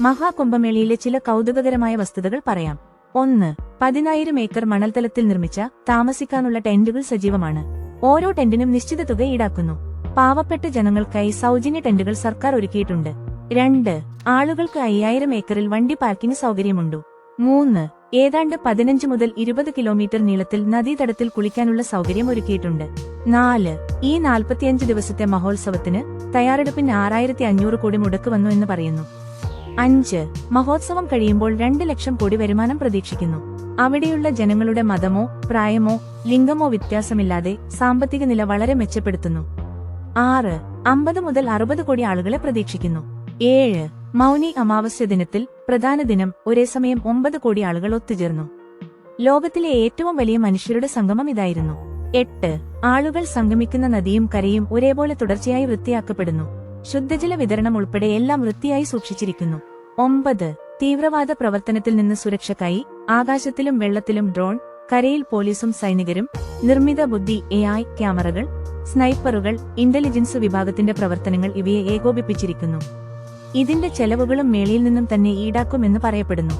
മഹാകുംഭമേളയിലെ ചില കൗതുകകരമായ വസ്തുതകൾ പറയാം. 1. 10,000 ഏക്കർ മണൽത്തലത്തിൽ നിർമ്മിച്ച താമസിക്കാനുള്ള ടെന്റുകൾ സജീവമാണ്. ഓരോ ടെന്റിനും നിശ്ചിത തുക ഈടാക്കുന്നു. പാവപ്പെട്ട ജനങ്ങൾക്കായി സൗജന്യ ടെന്റുകൾ സർക്കാർ ഒരുക്കിയിട്ടുണ്ട്. 2. ആളുകൾക്ക് 5,000 ഏക്കറിൽ വണ്ടി പാർക്കിംഗ് സൗകര്യമുണ്ട്. 3. ഏതാണ്ട് 15 മുതൽ 20 കിലോമീറ്റർ നീളത്തിൽ നദീതടത്തിൽ കുളിക്കാനുള്ള സൗകര്യം ഒരുക്കിയിട്ടുണ്ട്. 4. ഈ 45 ദിവസത്തെ മഹോത്സവത്തിന് തയ്യാറെടുപ്പിന് 6,500 കോടി മുടക്കുവന്നു എന്ന് പറയുന്നു. 5. മഹോത്സവം കഴിയുമ്പോൾ 2 ലക്ഷം കോടി വരുമാനം പ്രതീക്ഷിക്കുന്നു. അവിടെയുള്ള ജനങ്ങളുടെ മതമോ പ്രായമോ ലിംഗമോ വ്യത്യാസമില്ലാതെ സാമ്പത്തിക നില വളരെ മെച്ചപ്പെടുത്തുന്നു. 6. 50 മുതൽ 60 കോടി ആളുകളെ പ്രതീക്ഷിക്കുന്നു. 7. മൗനി അമാവാസ്യ ദിനത്തിൽ പ്രധാന ദിനം ഒരേ സമയം 9 കോടി ആളുകൾ ഒത്തുചേർന്നു. ലോകത്തിലെ ഏറ്റവും വലിയ മനുഷ്യരുടെ സംഗമം ഇതായിരുന്നു. 8. ആളുകൾ സംഗമിക്കുന്ന നദിയും കരയും ഒരേപോലെ തുടർച്ചയായി വൃത്തിയാക്കപ്പെടുന്നു. ശുദ്ധജല വിതരണം ഉൾപ്പെടെ എല്ലാം വൃത്തിയായി സൂക്ഷിച്ചിരിക്കുന്നു. 9. തീവ്രവാദ പ്രവർത്തനത്തിൽ നിന്ന് സുരക്ഷയ്ക്കായി ആകാശത്തിലും വെള്ളത്തിലും ഡ്രോൺ, കരയിൽ പോലീസും സൈനികരും, നിർമ്മിത ബുദ്ധി AI ക്യാമറകൾ, സ്നൈപ്പറുകൾ, ഇന്റലിജൻസ് വിഭാഗത്തിന്റെ പ്രവർത്തനങ്ങൾ ഇവയെ ഏകോപിപ്പിച്ചിരിക്കുന്നു. ഇതിന്റെ ചെലവുകളും മേളയിൽ നിന്നും തന്നെ ഈടാക്കുമെന്ന് പറയപ്പെടുന്നു.